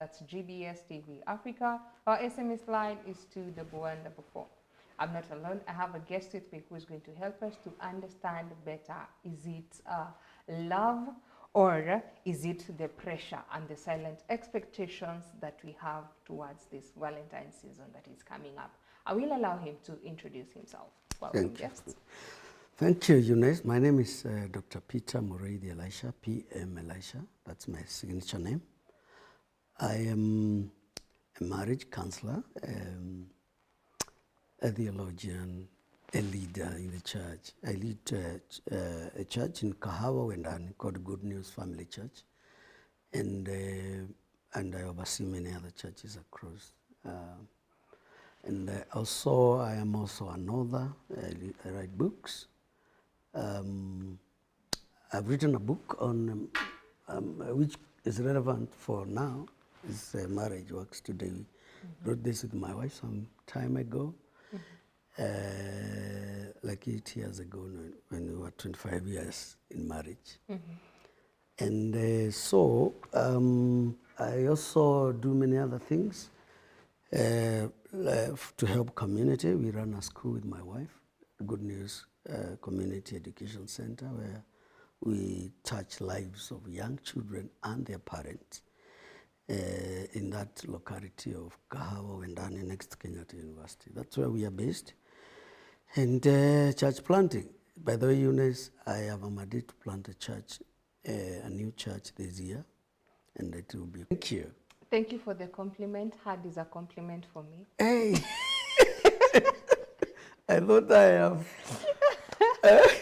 That's GBS TV Africa. Our SMS line is 21144. I'm not alone. I have a guest with me who is going to help us to understand better. Is it love, or is it the pressure and the silent expectations that we have towards this Valentine season that is coming up? I will allow him to introduce himself. Welcome, guests. Thank you, Eunice. My name is Dr. Peter Muridi Elisha, PM Elisha. That's my signature name. I am a marriage counselor, a theologian, a leader in the church. I lead a church in Kahawa, Wendani, called Good News Family Church, and I oversee many other churches across. And I am also an author. I write books. I've written a book on which is relevant for now. It's Marriage Works Today. We wrote this with my wife some time ago, like 8 years ago when we were 25 years in marriage. And so I also do many other things to help community. We run a school with my wife, Good News Community Education Center, where we touch lives of young children and their parents in that locality of Kahawa, Wendani, next to Kenyatta University. That's where we are based. And church planting. By the way, Eunice, I have a mandate to plant a church, a new church this year, and it will be. Thank you. Thank you for the compliment. Hard is a compliment for me. Hey! I thought I have.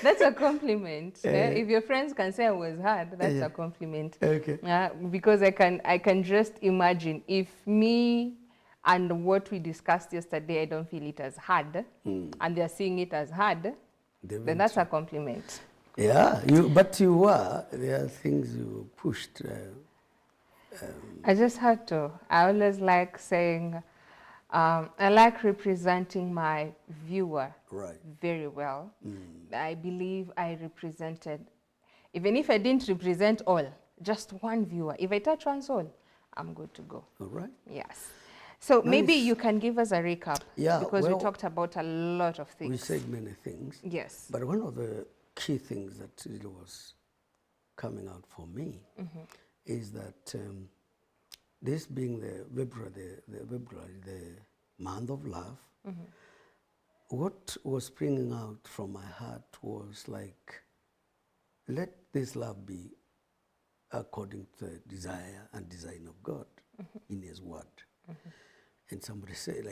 That's a compliment. If your friends can say I was hard, that's a compliment. Okay. Because I can just imagine if me and what we discussed yesterday, I don't feel it as hard, and they're seeing it as hard, then that's a compliment. Yeah, but you were. There are things you pushed. I just had to. I always like saying, I like representing my viewer very well. I believe I represented, even if I didn't represent all, just one viewer. If I touch one soul, I'm good to go. All right. Yes. So Nice. Maybe you can give us a recap. Yeah, because we well, talked about a lot of things. We said many things. Yes. But one of the key things that really was coming out for me is that this being the February, the month of love, what was springing out from my heart was like, let this love be according to the desire and design of God in His Word. And somebody said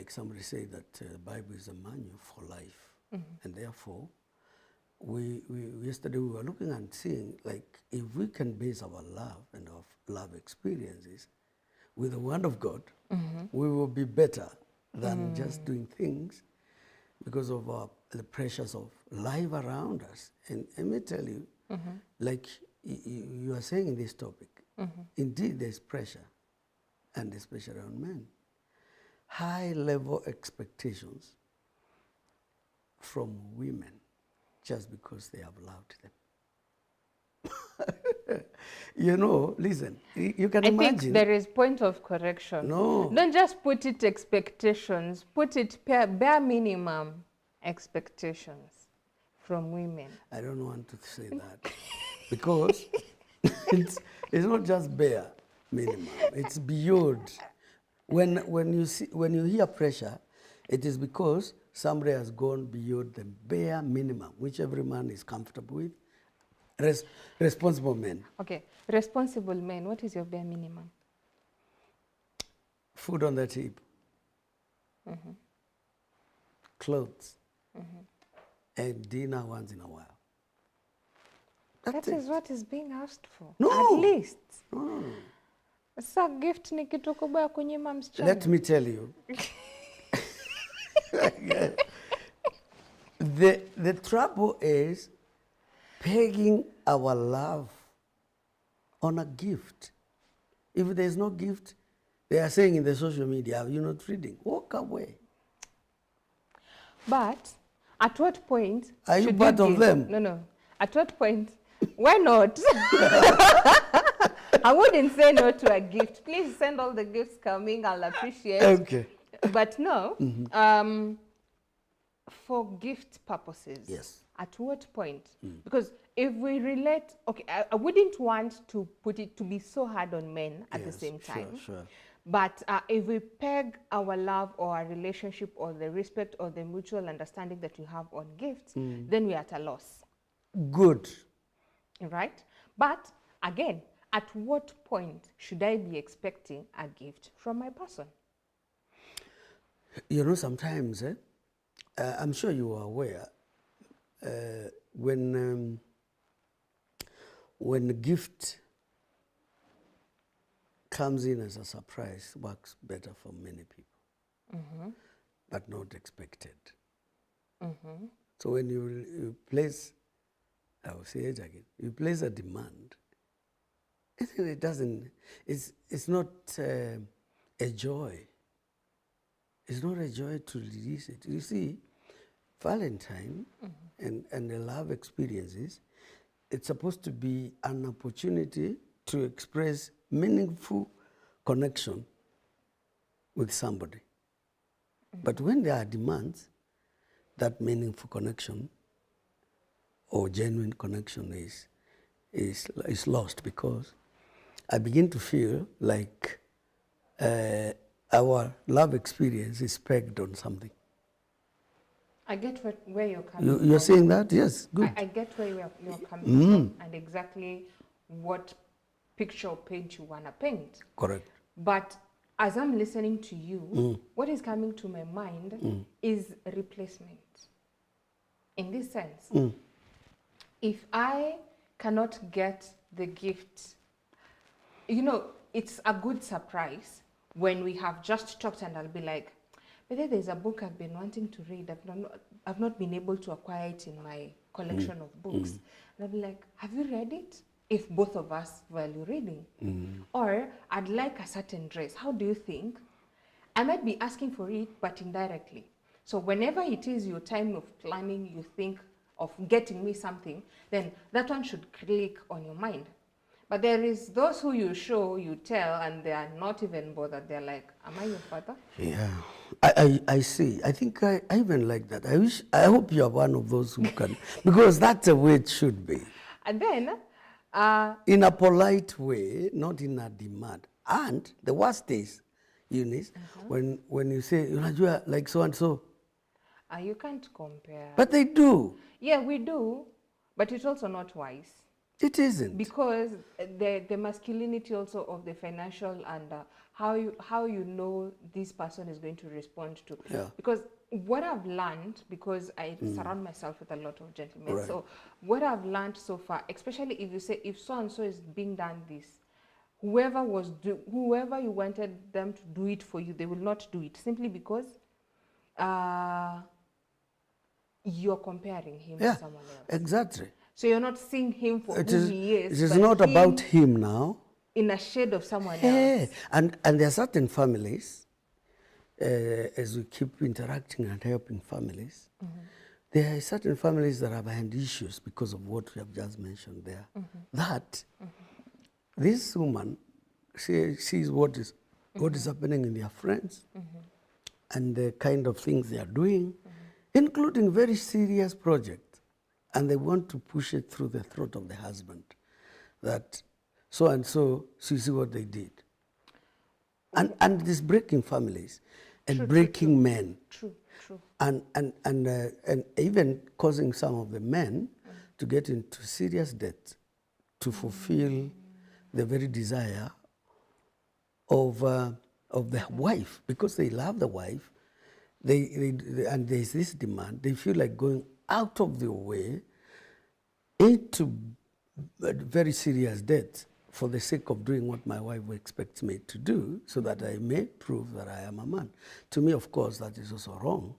that the Bible is a manual for life, and therefore, yesterday we were looking and seeing, like, if we can base our love and our love experiences with the Word of God, we will be better than just doing things because of the pressures of life around us. And let me tell you, like you are saying in this topic, indeed there's pressure, and there's pressure around men. High-level expectations from women just because they have loved them. You know, listen, you can imagine. I think there is point of correction. No. Don't just put it expectations. Put it bare minimum expectations from women. I don't want to say that because it's not just bare minimum. It's beyond. When you hear pressure, it is because somebody has gone beyond the bare minimum, which every man is comfortable with. Responsible men. Okay, responsible men. What is your bare minimum? Food on the table. Clothes. And dinner once in a while. That is what is being asked for. No. At least. No. Sa gift ni kitu kubwa kunyima msichana. Let me tell you. The trouble is pegging our love on a gift. If there's no gift, they are saying in the social media, you're not reading. Walk away. But at what point are you part of them? No. At what point? Why not? I wouldn't say no to a gift. Please send all the gifts coming. I'll appreciate. Okay. But no, for gift purposes. Yes. At what point? Because if we relate, okay, I wouldn't want to put it to be so hard on men at the same time. Sure. But if we peg our love or our relationship or the respect or the mutual understanding that we have on gifts, then we're at a loss. Good. Right? But again, at what point should I be expecting a gift from my person? You know, sometimes, I'm sure you are aware, when the gift comes in as a surprise, works better for many people, but not expected. So when you place, I will say it again, you place a demand, it doesn't, it's not a joy. It's not a joy to release it. You see, Valentine and the love experiences, it's supposed to be an opportunity to express meaningful connection with somebody. But when there are demands, that meaningful connection or genuine connection is lost, because I begin to feel like our love experience is pegged on something. I get where you're coming from. You're saying that? Yes, good. I get where you're coming from and exactly what picture or paint you want to paint. Correct. But as I'm listening to you, what is coming to my mind is replacement. In this sense, if I cannot get the gift, you know, it's a good surprise when we have just talked and I'll be like, but there's a book I've been wanting to read. I've not been able to acquire it in my collection of books. And I'll be like, have you read it? If both of us value reading. Or I'd like a certain dress. How do you think? I might be asking for it, but indirectly. So whenever it is your time of planning, you think of getting me something, then that one should click on your mind. But there is those who you show, you tell, and they are not even bothered. They're like, am I your father? Yeah, I see. I think I even like that. I hope you are one of those who can, because that's the way it should be. And then, in a polite way, not in a demand. And the worst is, Eunice, when you say, you know, like so and so. you can't compare. But they do. Yeah, we do, but it's also not wise. It isn't. Because the masculinity also of the financial and how you know this person is going to respond to. Yeah. Because what I've learned, because I surround myself with a lot of gentlemen, Right. so what I've learned so far, especially if you say, if so-and-so is being done this, whoever you wanted them to do it for you, they will not do it, simply because you're comparing him to someone else. Exactly. So you're not seeing him for who he is. It is but not him about him now. in a shade of someone Yeah. else. And there are certain families, as we keep interacting and helping families, there are certain families that have had issues because of what we have just mentioned there. That this woman sees what is happening in their friends and the kind of things they are doing, including very serious projects. And they want to push it through the throat of the husband, that so and so, so you see what they did. And it is breaking families and breaking men. True. And even causing some of the men to get into serious debt to fulfill the very desire of the wife, because they love the wife. And there's this demand. They feel like going out of their way into very serious debt for the sake of doing what my wife expects me to do, so that I may prove that I am a man. To me, of course, that is also wrong,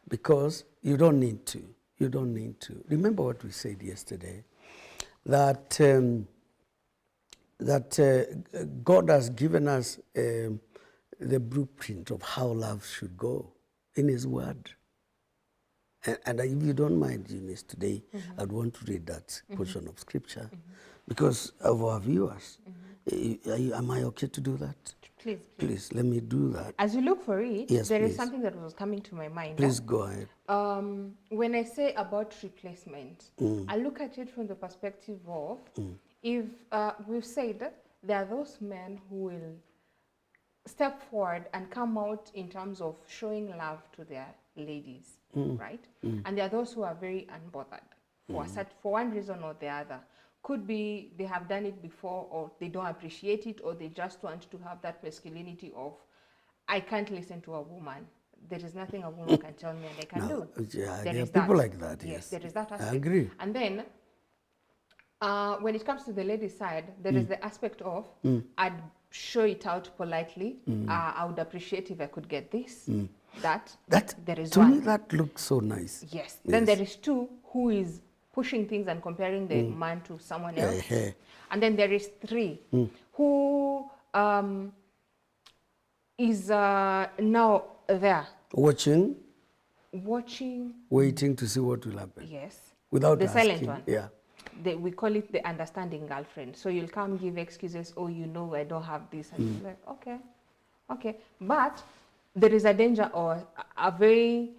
because you don't need to. You don't need to. Remember what we said yesterday, that God has given us the blueprint of how love should go in His Word. And if you don't mind, Eunice, today I'd want to read that portion of Scripture because of our viewers. Am I okay to do that? Please. Please, let me do that. As you look for it, Yes, there is please. something that was coming to my mind. Please go ahead. When I say about replacement, I look at it from the perspective of if we've said there are those men who will step forward and come out in terms of showing love to their ladies, right? And there are those who are very unbothered for one reason or the other. Could be they have done it before, or they don't appreciate it, or they just want to have that masculinity of, I can't listen to a woman. There is nothing a woman can tell me and I can do. Yeah, There there are is people that. like that, yes. There is that aspect. I agree. And then when it comes to the lady side, there is the aspect of, I'd show it out politely. I would appreciate if I could get this, that. There is to one. me, that looks so nice. Yes. Then there is two, who is pushing things and comparing the man to someone else. And then there is three, who is now there. Watching, Waiting to see what will happen. Yes. Without the asking. silent one. Yeah. We call it the understanding girlfriend. So you'll come give excuses, oh, you know, I don't have this. And you're like, okay. But there is a danger or a very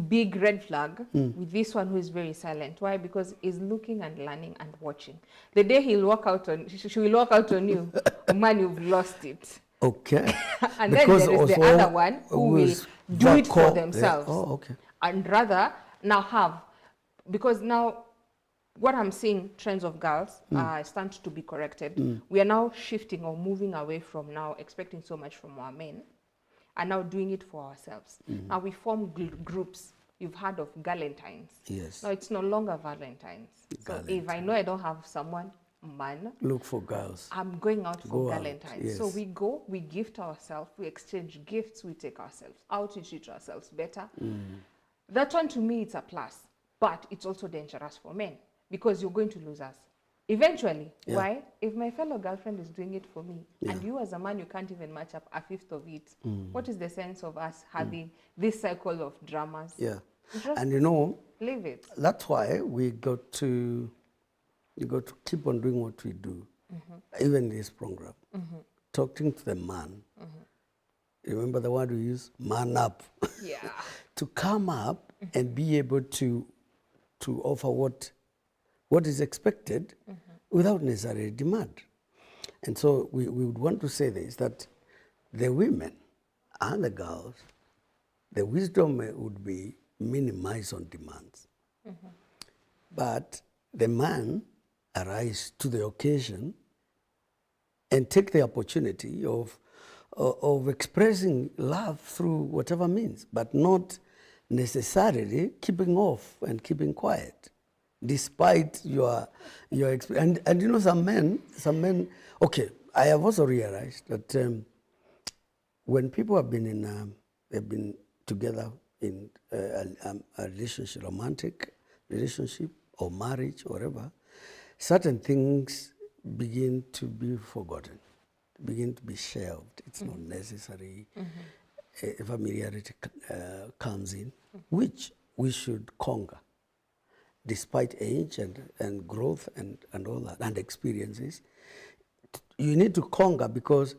big red flag with this one who is very silent. Why? Because he's looking and learning and watching. The day he'll walk out on, she will walk out on you, man, you've lost it. Okay. And then there is the other one who will do it for themselves. Yeah. Oh, okay. And rather now have, because now what I'm seeing, trends of girls stand to be corrected. We are now shifting or moving away from now expecting so much from our men and now doing it for ourselves. Now we form groups. You've heard of valentines. Yes. Now it's no longer valentines. So if I know I don't have someone, man, look for girls. I'm going out for valentines. Yes. So we go, we gift ourselves, we exchange gifts, we take ourselves out, we treat ourselves better. That one to me, it's a plus, but it's also dangerous for men because you're going to lose us. Eventually, why? If my fellow girlfriend is doing it for me, and you as a man, you can't even match up a fifth of it, what is the sense of us having this cycle of dramas? Yeah. Just And you know, leave it. that's why we got to keep on doing what we do, even this program. Talking to the man. Remember the word we use? Man up. Yeah. To come up and be able to offer what is expected without necessary demand. And so we would want to say this, that the women and the girls, the wisdom would be minimize on demands. But the man arise to the occasion and take the opportunity of expressing love through whatever means, but not necessarily keeping off and keeping quiet, despite your experience. And you know, some men. Okay, I have also realized that when people have been together in a relationship, romantic relationship or marriage or whatever, certain things begin to be forgotten, begin to be shelved. It's not necessary. Familiarity comes in, which we should conquer, despite age and growth and all that, and experiences. You need to conquer because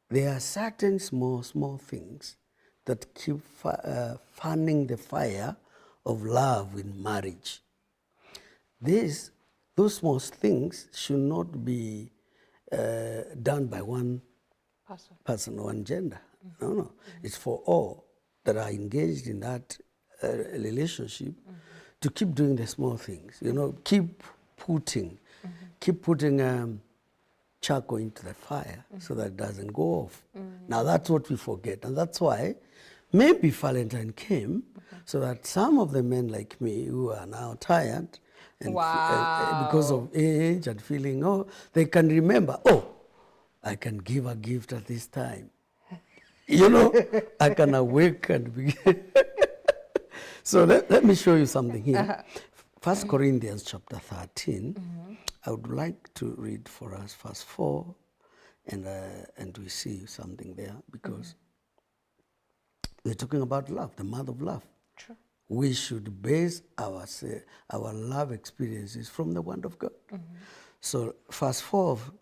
there are certain small things that keep fanning the fire of love in marriage. Those small things should not be done by one person or one gender. No. It's for all that are engaged in that relationship to keep doing the small things. You know, keep putting charcoal into the fire so that it doesn't go off. Now that's what we forget, and that's why maybe Valentine came so that some of the men like me who are now tired and because of age and feeling, they can remember, I can give a gift at this time. You know, I can awake and begin. So let me show you something here. 1 Corinthians chapter 13. I would like to read for us verse 4, and we see something there because we're talking about love, the mother of love. True. We should base our love experiences from the Word of God. So verse 4 of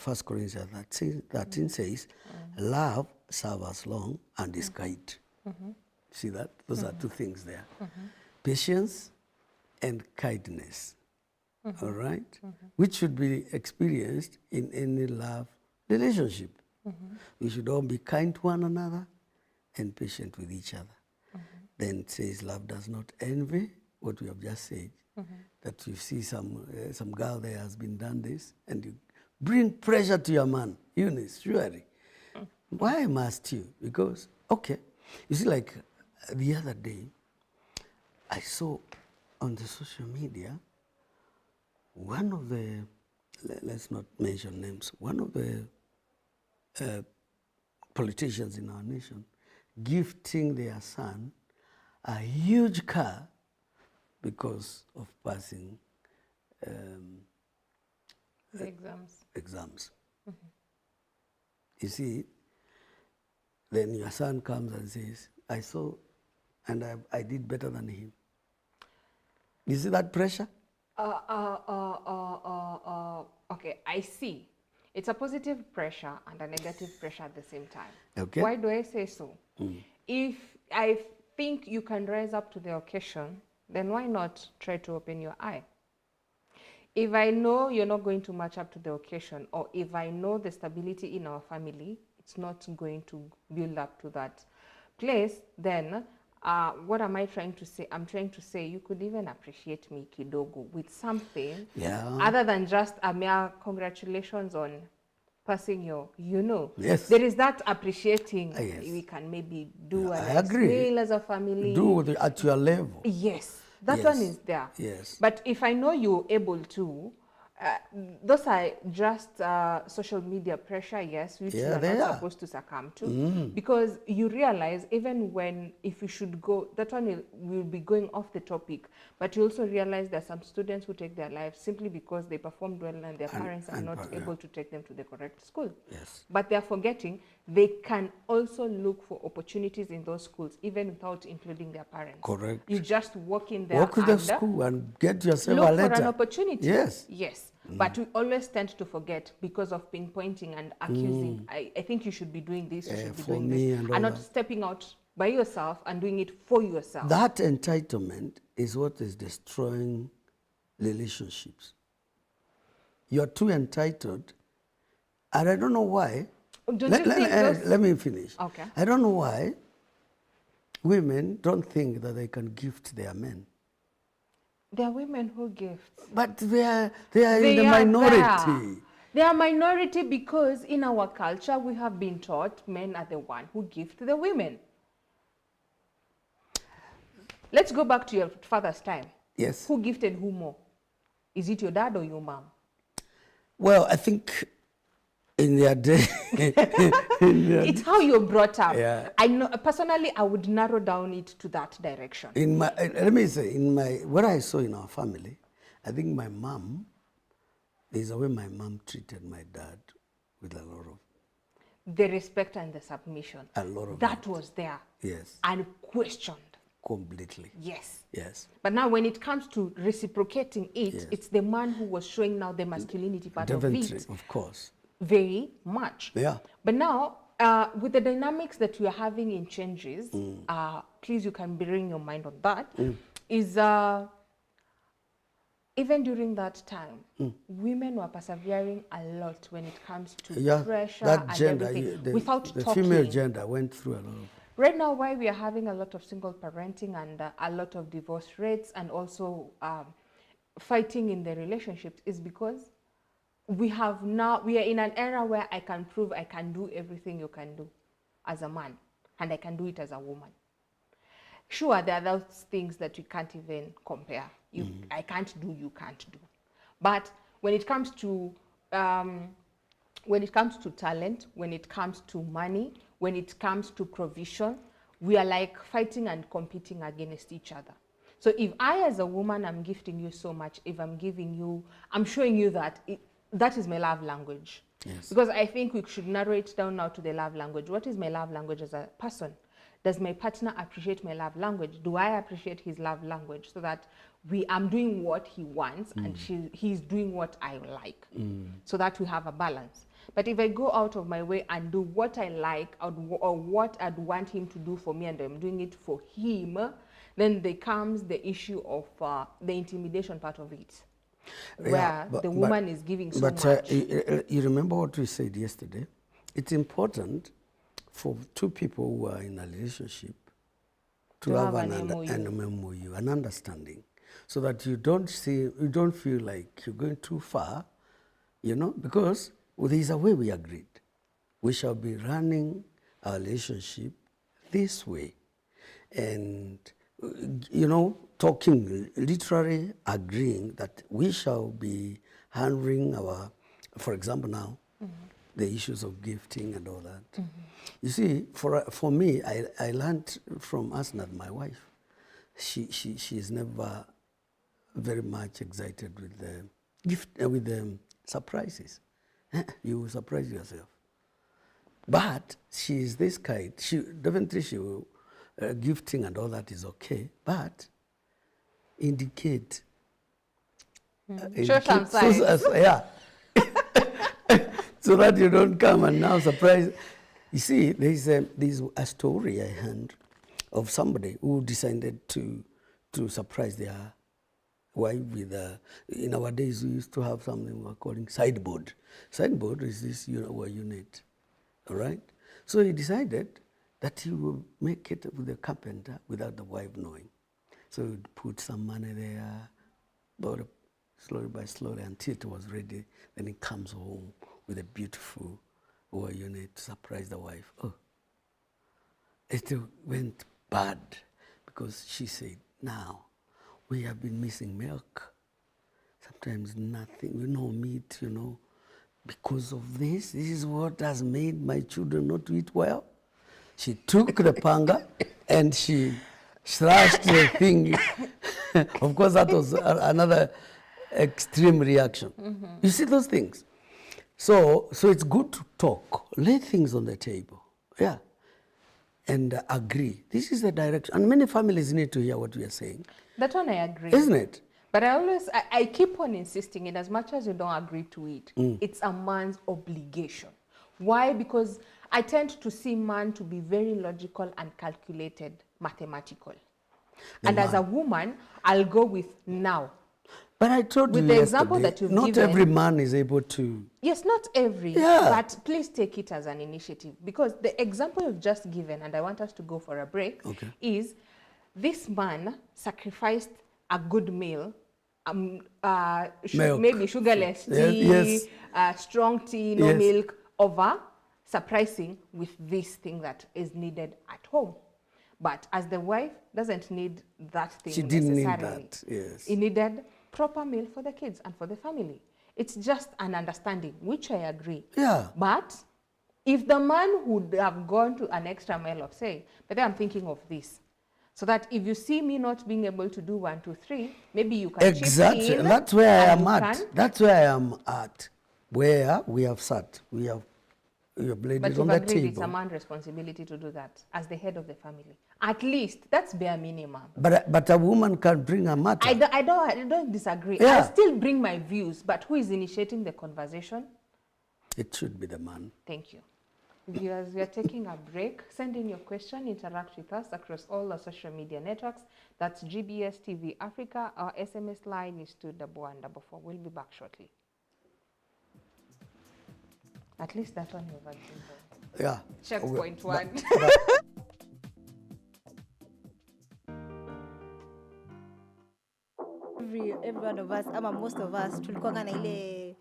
1 Corinthians 13 says, love suffers long and is kind. See that? Those are two things there. Patience and kindness. All right? Which should be experienced in any love relationship. We should all be kind to one another and patient with each other. Then it says love does not envy, what we have just said. That you see some girl there has been done this, and you bring pressure to your man. Eunice, surely. Why must you? Because, okay, you see, like the other day, I saw on the social media, one of the, let's not mention names, one of the politicians in our nation gifting their son a huge car because of passing The exams. You see, then your son comes and says, I saw and I did better than him. You see that pressure? Okay, I see. It's a positive pressure and a negative pressure at the same time. Okay. Why do I say so? If I think you can rise up to the occasion, then why not try to open your eye? If I know you're not going to match up to the occasion, or if I know the stability in our family, it's not going to build up to that place, then what am I trying to say? I'm trying to say you could even appreciate me kidogo with something other than just a mere congratulations on passing your, Yes. There is that appreciating. Yes. We can maybe do I a nice agree. meal as a family. Do at your level. Yes, that Yes. one is there. Yes. But if I know you're able to, those are just social media pressure, yes, which you are not supposed to succumb to. Because you realize even when, if you should go, that one will be going off the topic, but you also realize there are some students who take their lives simply because they performed well and their parents are not able to take them to the correct school. Yes. But they're forgetting they can also look for opportunities in those schools even without including their parents. Correct. You just walk in there Walk to the school and get yourself a look letter. for an opportunity. Yes. Yes. But we always tend to forget because of pinpointing and accusing. I think you should be doing this, you should be for doing me this. and And all not that. stepping out by yourself and doing it for yourself. That entitlement is what is destroying relationships. You're too entitled, and I don't know why. Let me finish. Okay. I don't know why women don't think that they can gift their men. There are women who gift. But they are in the minority. They are minority because in our culture we have been taught men are the one who gift the women. Let's go back to your father's time. Yes. Who gifted who more? Is it your dad or your mom? Well, I think in their day, it's how you're brought up. Yeah. I know personally, I would narrow down it to that direction. in my, let me say, in my, what I saw in our family, I think my mom, there's a way my mom treated my dad with a lot of, The respect and the submission. a lot of That it. was there. Yes. Unquestioned. Completely. Yes. Yes. But now when it comes to reciprocating it, Yes. it's the man who was showing now the masculinity part Definitely, of it. of course. Very much. Yeah. But now, with the dynamics that we are having in changes, please you can bring your mind on that, is even during that time, women were persevering a lot when it comes to pressure that and gender, everything, without the talking. female gender went through a lot of. Right now, why we are having a lot of single parenting and a lot of divorce rates and also fighting in the relationships is because we are in an era where I can prove I can do everything you can do as a man and I can do it as a woman. Sure, there are those things that you can't even compare. I can't do, you can't do. But when it comes to talent, when it comes to money, when it comes to provision, we are like fighting and competing against each other. So if I as a woman am gifting you so much, if I'm giving you, I'm showing you that that is my love language. Yes. Because I think we should narrow it down now to the love language. What is my love language as a person? Does my partner appreciate my love language? Do I appreciate his love language? So that I'm doing what he wants and he's doing what I like, so that we have a balance. But if I go out of my way and do what I like or what I'd want him to do for me and I'm doing it for him, then there comes the issue of the intimidation part of it, where the woman is giving so much. You remember what we said yesterday? It's important for two people who are in a relationship to have an MOU, an understanding, so that you don't feel like you're going too far, because there is a way we agreed. We shall be running our relationship this way. And, talking, literally agreeing that we shall be handling for example now, the issues of gifting and all that. You see, for me, I learned from Asnat, my wife. She is never very much excited with the surprises. You will surprise yourself. But she is this kind. She will gifting and all that is okay, but indicate. Show some signs. Yeah. So that you don't come and now surprise. You see, there's a story I heard of somebody who decided to surprise their wife with in our days we used to have something we're calling sideboard. Sideboard is this unit, all right? So he decided that he will make it with the carpenter without the wife knowing. So he'd put some money there, but slowly by slowly until it was ready. Then he comes home with a beautiful unit to surprise the wife. Oh, it went bad because she said, now we have been missing milk. Sometimes nothing, no meat, because of this. This is what has made my children not to eat well. She took the panga and she slashed the thing. Of course, that was another extreme reaction. You see those things? So it's good to talk, lay things on the table, and agree. This is the direction. And many families need to hear what we are saying. That one I agree. Isn't it? But I keep on insisting, in as much as you don't agree to it, it's a man's obligation. Why? Because I tend to see man to be very logical and calculated, mathematical. And as a woman, I'll go with now. But I told you the example that you've not given, every man is able to. Yes, not every. Yeah. But please take it as an initiative. Because the example you've just given, and I want us to go for a break, is this man sacrificed a good meal, maybe sugarless tea, strong tea, no milk, over surprising with this thing that is needed at home. But as the wife doesn't need that thing she didn't necessarily. need that, yes. He needed proper meal for the kids and for the family. It's just an understanding, which I agree. Yeah. But if the man would have gone to an extra mile of saying, but then I'm thinking of this, so that if you see me not being able to do 1, 2, 3, maybe you can exactly. chip in. And that's where I am at. That's where I am at. Where we have sat, we have laid it on the table. It's a man's responsibility to do that as the head of the family. At least that's bare minimum. But a woman can bring a matter. I don't disagree. Yeah. I still bring my views, but who is initiating the conversation? It should be the man. Thank you. Viewers, we are taking a break. Send in your question, interact with us across all our social media networks. That's GBS TV Africa. Our SMS line is 21144. We'll be back shortly. At least that one you've agreed. Yeah. Checkpoint one. Every one of us, ama most of us, tulikuwa na ile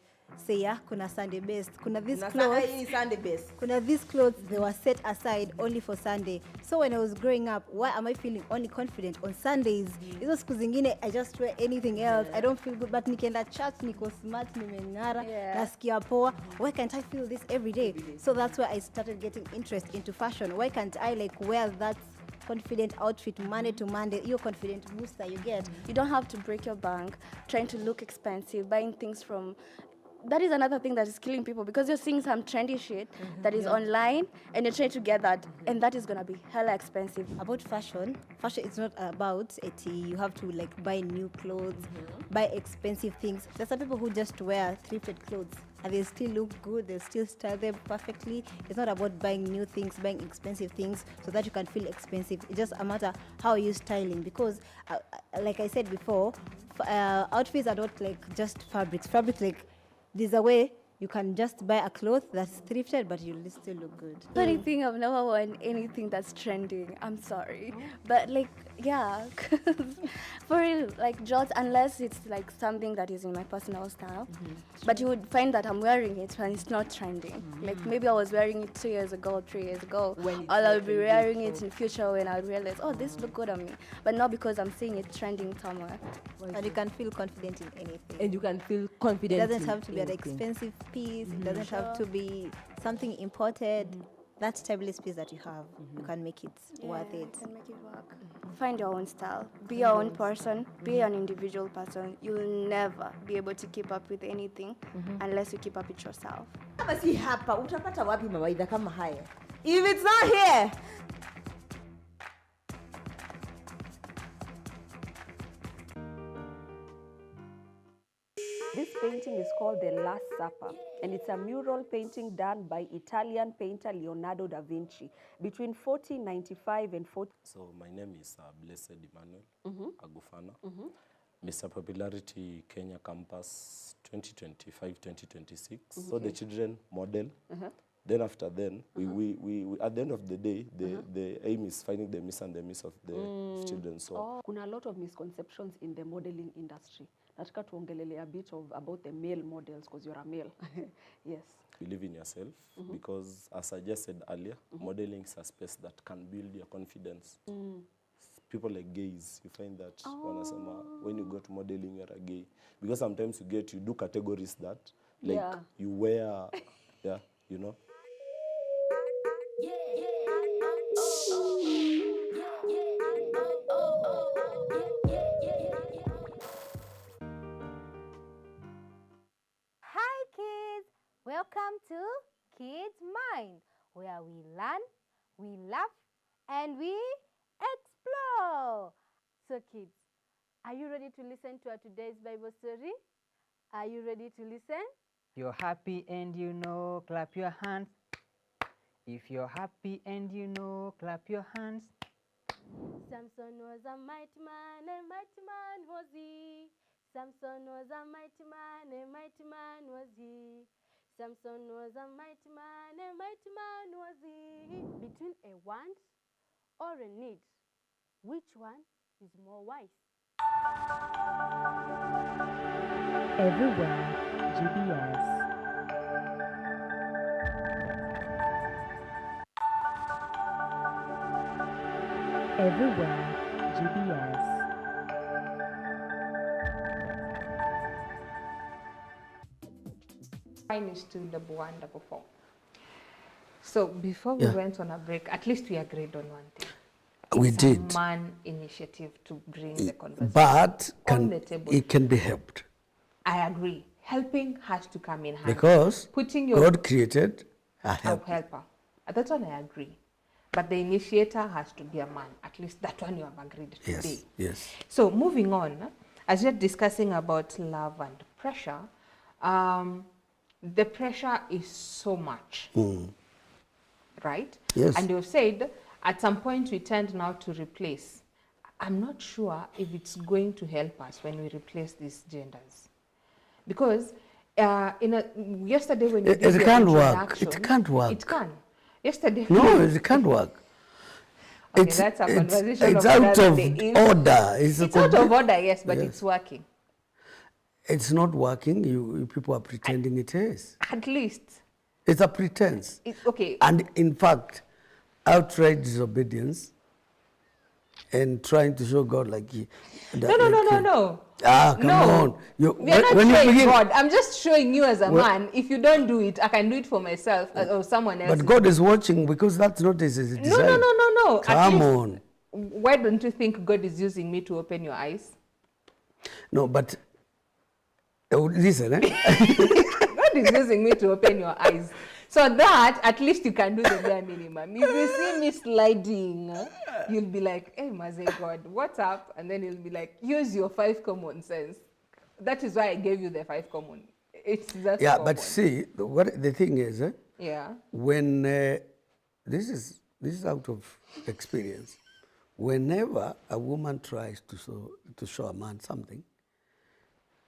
say kuna Sunday best. Kuna these clothes. Sunday best. Kuna these clothes, they were set aside only for Sunday. So when I was growing up, why am I feeling only confident on Sundays? Hizo siku zingine I just wear anything else. I don't feel good, but nikienda church niko smart, nimengara, nasikia poa. Why can't I feel this every day? So that's why I started getting interest into fashion. Why can't I wear that confident outfit Monday to Monday? Your confident booster you get. You don't have to break your bank trying to look expensive, buying things from that is another thing that is killing people, because you're seeing some trendy shit that is online, and you're trying to get that, and that is gonna be hella expensive. About fashion is not about it. You have to like buy new clothes, buy expensive things. There's some people who just wear thrifted clothes and they still look good, they still style them perfectly. It's not about buying new things, buying expensive things so that you can feel expensive. It's just a matter how you styling, because like I said before, outfits are not like just fabrics. Fabrics, like, there's a way you can just buy a cloth that's thrifted, but you'll still look good. Funny thing, I've never worn anything that's trending. I'm sorry. But like, yeah, 'cause for real, like jorts, unless it's like something that is in my personal style. But you would find that I'm wearing it when it's not trending. Like maybe I was wearing it 2 years ago, 3 years ago, When it's or I'll not be trendy, wearing it in future when I realize, oh, this look good on me. But not because I'm seeing it trending somewhere. And you can feel confident in anything. And you can feel It confident. doesn't in have to be an anything. expensive piece. It doesn't have to be something imported. That timeless piece that you have, you can make it worth it. You can make it work. Find your own style. Be your own person. Be an individual person. You'll never be able to keep up with anything unless you keep up with yourself. Kama si hapa, utapata wapi mawaidha kama haya? If it's not here. This painting is called The Last Supper, and it's a mural painting done by Italian painter Leonardo da Vinci between 1495 and 14. So my name is Blessed Emmanuel Agufana. Mr. Popularity Kenya Campus 2025-2026. So the children model. Then after then, we at the end of the day, the aim is finding the miss and the miss of the children. So Kuna a lot of misconceptions in the modeling industry. Nataka tuongelele a bit about the male models, because you're a male. Yes. believe in yourself because as I just said earlier, modeling is a space that can build your confidence. People like gays, you find that wanasema when you go to modeling you're a gay, because sometimes you do categories that like you wear you know. Hi kids, welcome to Kids Mind, where we learn, we laugh, and we explore. So kids, are you ready to listen to our today's Bible story? Are you ready to listen? You're happy and you know, clap your hands. If you're happy and you know, clap your hands. Samson was a mighty man, a mighty man was he. Samson was a mighty man, a mighty man was he. Samson was a mighty man, a mighty man was he. Between a want or a need, which one is more wise? Everywhere, GBS. Everywhere, GBS. Mine is still the wonderful form. So before we went on a break, at least we agreed on one thing. We It's did. a man initiative to bring the conversation But on the table. it can be helped. I agree. Helping has to come in hand. Because putting your God created a helper. helper. That's one I agree. But the initiator has to be a man. At least that one you have agreed today. Yes, yes. So moving on, as you're discussing about love and pressure, the pressure is so much, right? Yes. And you've said at some point we tend now to replace. I'm not sure if it's going to help us when we replace these genders, because yesterday when you did It your can't work. introduction- It can't work. It can. Yesterday. No, it can't work. Okay, that's a conversation it's of out another of day. order. It's out of order, yes, but Yes. it's working. It's not working. You people are pretending it is. At least. It's a pretense. Okay. And in fact, outright disobedience and trying to show God like he. No. Ah, come on. We are not when you showing begin- God. I'm just showing you as a man. If you don't do it, I can do it for myself or someone else. But God is watching because that's not his design. No. At Come least, on. Why don't you think God is using me to open your eyes? No, but listen, is using me to open your eyes. So that, at least you can do the bare minimum. If you see me sliding, you'll be like, hey, Maze God, what's up? And then you'll be like, use your 5 common sense. That is why I gave you the 5 common. It's just Yeah, common. but see, what the thing is, Yeah. when this is out of experience. Whenever a woman tries to show a man something,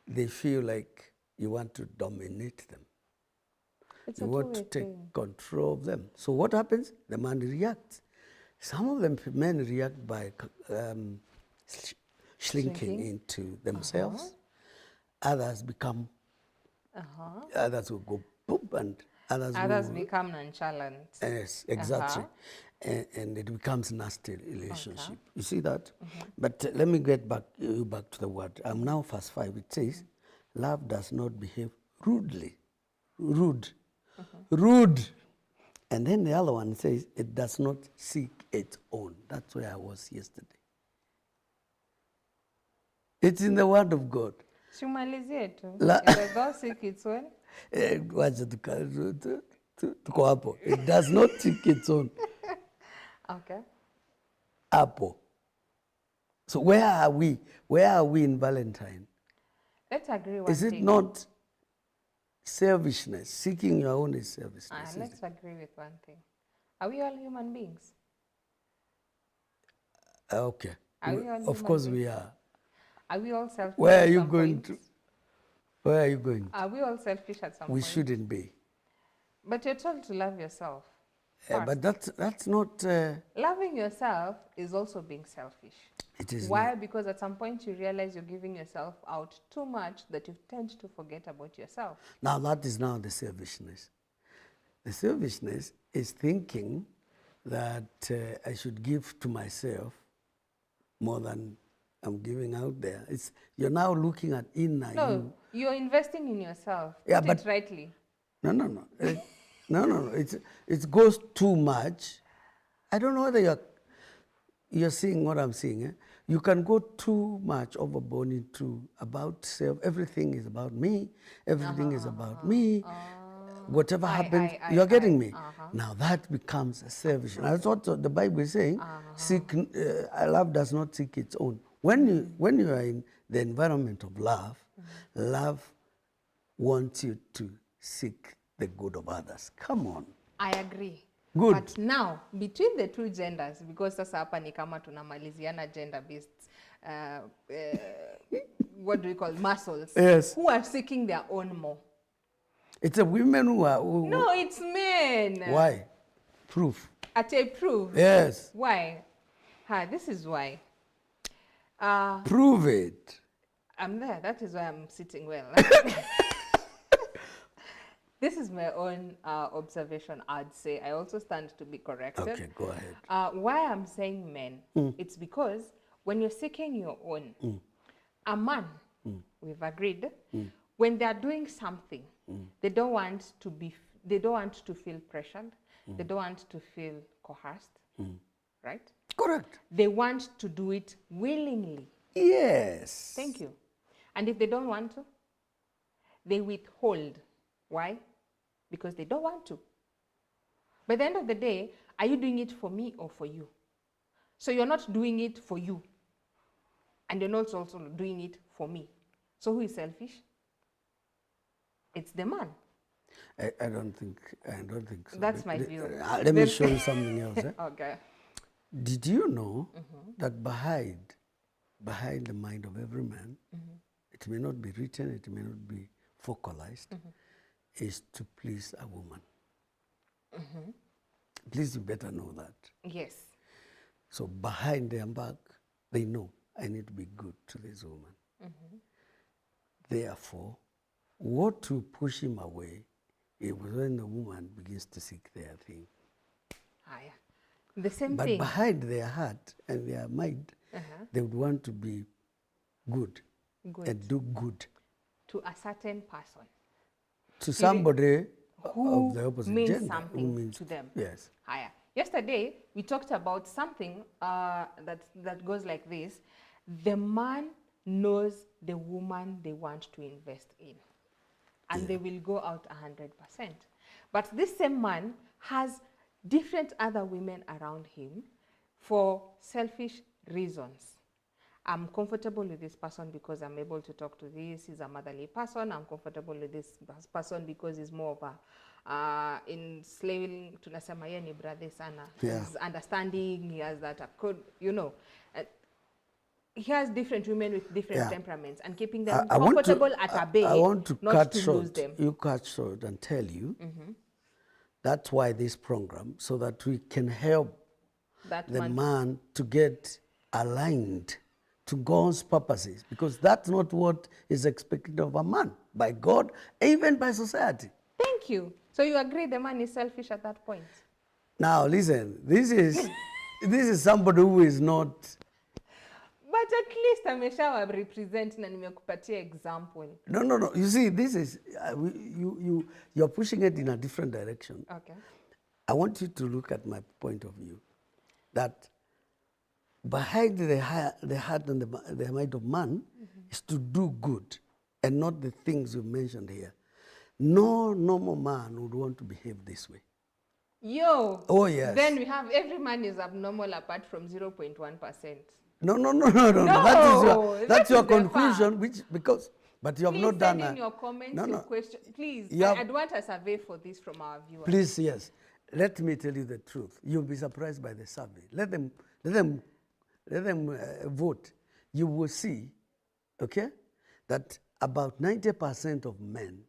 they feel like you want to dominate them. It's You a want to two-way take thing. control of them. So what happens? The man reacts. Some of them men react by shrinking into themselves. Others become. Others will go boop, and Others will become nonchalant. Yes, exactly. And it becomes nasty relationship. You see that? But let me get back to the word. I'm now verse 5. It says, love does not behave rudely. Rude. Rude. And then the other one says, it does not seek its own. That's where I was yesterday. It's in the word of God. Shumalizie tu. It does seek its own. Tuko hapo. It does not seek its own. Okay. Hapo. So where are we? Where are we in Valentine? Let's agree one Is it thing. not selfishness? Seeking your own is selfishness. Let's agree with one thing. Are we all human beings? Okay. Are we all Of human course beings? we are. Are we all selfish? Where are at you some going point? to? Where are you going? Are we all selfish at some We point? shouldn't be. But you're told to love yourself. But that's not. Loving yourself is also being selfish. It is Why? not. Because at some point you realize you're giving yourself out too much that you tend to forget about yourself. Now that is now the selfishness. The selfishness is thinking that I should give to myself more than I'm giving out there. You're now looking at inner No, you. you're investing in yourself. Yeah, Put but- it rightly. No. No. It goes too much. I don't know whether you're seeing what I'm seeing. Eh? You can go too much overboard into about self. Everything is about me. Everything is about me. Whatever happens, you're getting me. Now that becomes selfish. And that's what the Bible is saying. Love does not seek its own. When you are in the environment of love, love wants you to seek the good of others. Come on. I agree. Good. But now, between the two genders, because sasa hapa ni kama tunamaliziana gender-based, what do we call muscles? Yes. Who are seeking their own more? It's the women who are. No, it's men. Why? Proof. At a proof. Yes. Why? This is why. Prove it. I'm there. That is why I'm sitting well. This is my own observation, I'd say. I also stand to be corrected. Okay, go ahead. Why I'm saying men, it's because when you're seeking your own, a man, we've agreed, when they're doing something, they don't want to feel pressured. They don't want to feel coerced, right? Correct. They want to do it willingly. Yes. Thank you. And if they don't want to, they withhold. Why? Because they don't want to. By the end of the day, are you doing it for me or for you? So you're not doing it for you. And you're not also doing it for me. So who is selfish? It's the man. I don't think so. That's my view. Let me show you something else. Okay. Did you know that behind the mind of every man, it may not be written, it may not be focalized, is to please a woman. Please, you better know that. Yes. So behind their back, they know I need to be good to this woman. Therefore, what will push him away is when the woman begins to seek their thing. The same But thing. behind their heart and their mind, they would want to be good, and do good to a certain person. to somebody Who of the opposite means gender. something who means to them. Yes. Yesterday, we talked about something that goes like this. The man knows the woman they want to invest in. and they will go out 100%. But this same man has different other women around him for selfish reasons. I'm comfortable with this person because I'm able to talk to this. He's a motherly person. I'm comfortable with this person because he's more of a enslaving, tunasema yeye ni brother sana. Yeah. He's understanding, he has that, you know. He has different women with different temperaments, and keeping them comfortable at a bay, I want to not cut to short, lose them. You cut short and tell you that's why this program, so that we can help the man to get aligned to God's purposes, because that's not what is expected of a man by God, even by society. Thank you. So you agree the man is selfish at that point? Now listen, this is somebody who is not. But at least ameshawa represent na nimekupatia example. No. You see, this is you're pushing it in a different direction. Okay. I want you to look at my point of view, that behind the heart and the mind of man is to do good, and not the things you mentioned here. No normal man would want to behave this way. Yo. Oh yes. Then we have every man is abnormal apart from 0.1%. No. No, That's your conclusion, but you have please not done send that. in your comments, your question. Please, I'd want a survey for this from our viewers. Please, yes. Let me tell you the truth. You'll be surprised by the survey. Let them vote. You will see, okay, that about 90% of men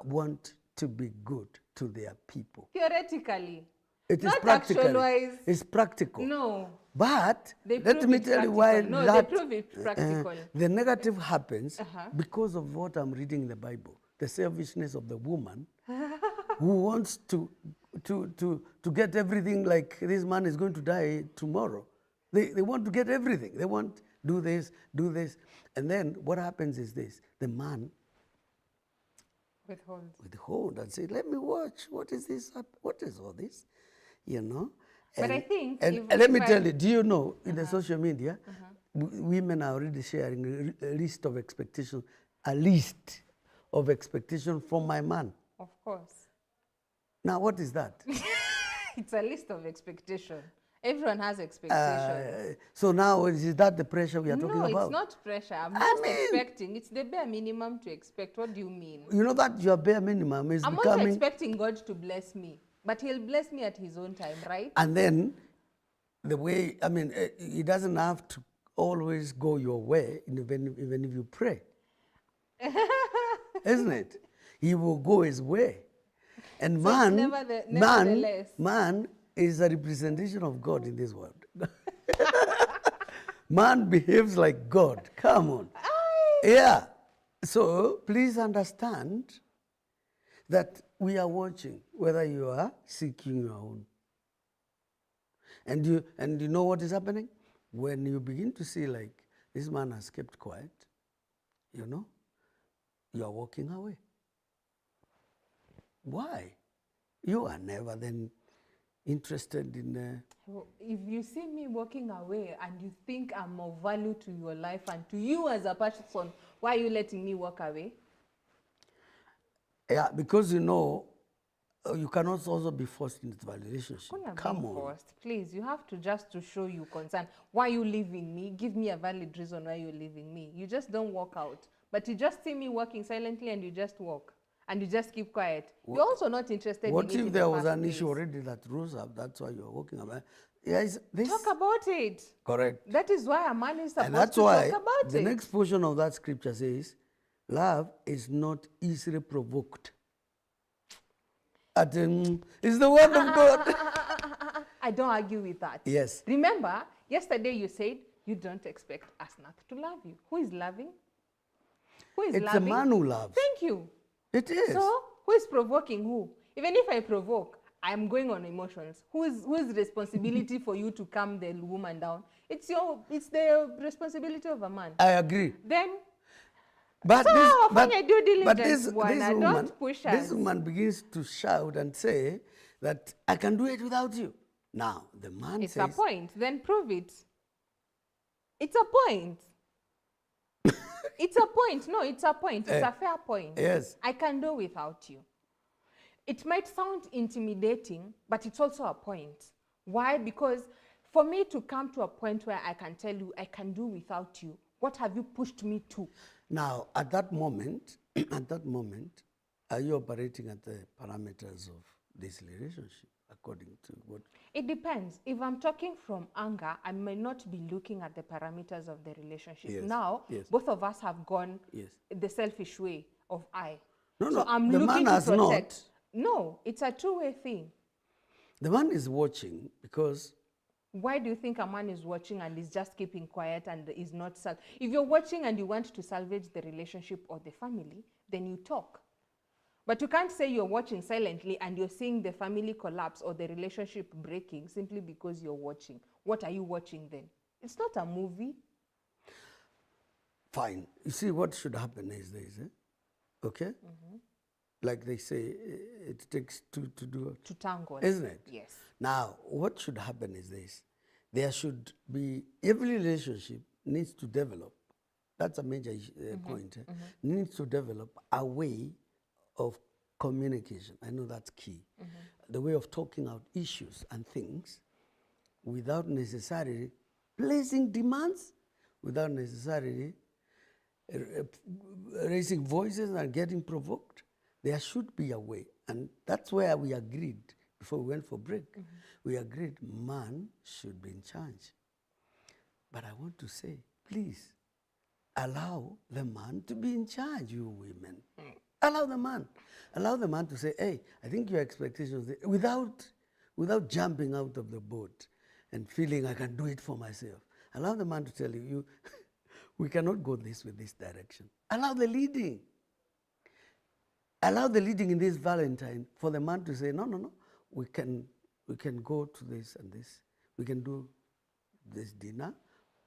want to be good to their people. Theoretically. It is not practical. Actual-wise. It's practical. No. But they let me tell you why no, that, they prove it practical. The negative happens because of what I'm reading in the Bible. The selfishness of the woman who wants to get everything, like this man is going to die tomorrow. They want to get everything. They want do this. And then what happens is this. The man withhold and say, let me watch. What is this? What is all this? You know? But I think... And let me tell you, do you know, in the social media, women are already sharing a list of expectations, from my man. Of course. Now, what is that? It's a list of expectations. Everyone has expectations. So now, is that the pressure we are talking about? No, it's not pressure. I'm not expecting. It's the bare minimum to expect. What do you mean? You know that your bare minimum is becoming... I'm also expecting God to bless me. But he'll bless me at his own time, right? And then, the way, he doesn't have to always go your way, even if you pray. Isn't it? He will go his way. And so man is a representation of God in this world. Man behaves like God. Come on. Yeah. So please understand that we are watching whether you are seeking your own. And you know what is happening? When you begin to see like this man has kept quiet, you know, you are walking away. Why? You are never then interested in... If you see me walking away and you think I'm of value to your life and to you as a person, why are you letting me walk away? Yeah, because you know, you cannot also be forced into the relationship. Come on. Forced. Please, you have to just to show you concern. Why are you leaving me? Give me a valid reason why you're leaving me. You just don't walk out. But you just see me walking silently and you just walk. And you just keep quiet. You're also not interested in it. What if there was an issue already that rose up? That's why you're walking away. Yes, talk about it. Correct. That is why a man is supposed and that's to why talk about the it. next portion of that scripture says, love is not easily provoked. It's the word of God. I don't argue with that. Yes. Remember, yesterday you said you don't expect us not to love you. Who is loving? Who is loving? It's a man who loves. Thank you. It is. So, who is provoking who? Even if I provoke, I'm going on emotions. Whose responsibility for you to calm the woman down? It's the responsibility of a man. I agree. Then, but this woman begins to shout and say that I can do it without you. Now, the man says... It's a point. Then prove it. It's a point. It's a point. No, it's a point. It's a fair point. Yes. I can do without you. It might sound intimidating, but it's also a point. Why? Because for me to come to a point where I can tell you I can do without you, what have you pushed me to? Now, at that moment, are you operating at the parameters of this relationship according to what? It depends. If I'm talking from anger, I may not be looking at the parameters of the relationship. Yes, Now, yes. both of us have gone Yes. the selfish way of I. No, so no, I'm the looking man to has protect. No, it's a two-way thing. The man is watching because Why do you think a man is watching and is just keeping quiet and is not if you're watching and you want to salvage the relationship or the family, then you talk. But you can't say you're watching silently and you're seeing the family collapse or the relationship breaking simply because you're watching. What are you watching then? It's not a movie. fine. You see, what should happen is this, okay? Like they say, it takes two to do it. To tangle. Isn't it? Yes. Now, what should happen is this. There should be, every relationship needs to develop. That's a major point. Needs to develop a way of communication. I know that's key. The way of talking out issues and things without necessarily placing demands, without necessarily raising voices and getting provoked. There should be a way. And that's where we agreed before we went for break. We agreed man should be in charge. But I want to say, please, allow the man to be in charge, you women. Allow the man. Allow the man to say, hey, I think your expectations, without jumping out of the boat and feeling I can do it for myself. Allow the man to tell you, we cannot go with this direction. Allow the leading. Allow the leading in this Valentine for the man to say, no, we can go to this and this. We can do this dinner,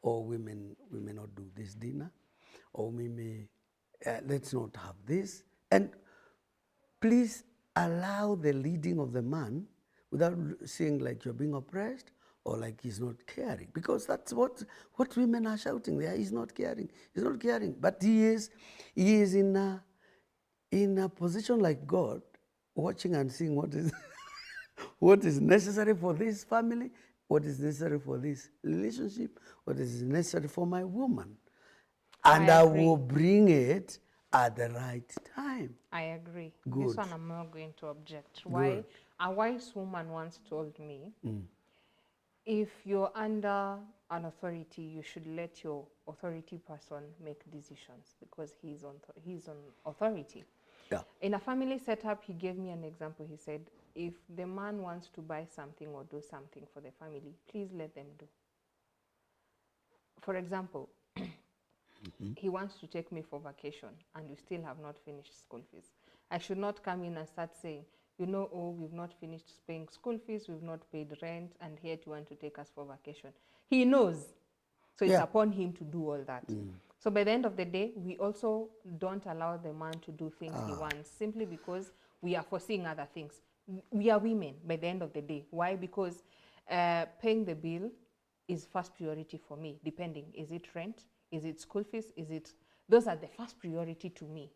or we may not do this dinner, or we may, let's not have this. And please allow the leading of the man without seeing like you're being oppressed or like he's not caring. Because that's what women are shouting there. He's not caring. He's not caring. But he is in a position like God, watching and seeing what is what is necessary for this family, what is necessary for this relationship, what is necessary for my woman. And I will bring it at the right time. I agree. Good. This one I'm not going to object. Why? Good. A wise woman once told me, if you're under an authority, you should let your authority person make decisions because he's on authority. Yeah. In a family setup, he gave me an example. He said, if the man wants to buy something or do something for the family, please let them do. For example, he wants to take me for vacation and you still have not finished school fees. I should not come in and start saying, we've not finished paying school fees, we've not paid rent, and yet you want to take us for vacation. He knows. So it's upon him to do all that. So by the end of the day, we also don't allow the man to do things he wants simply because we are foreseeing other things. We are women by the end of the day. Why? Because paying the bill is first priority for me, depending. Is it rent? Is it school fees? Those are the first priority to me.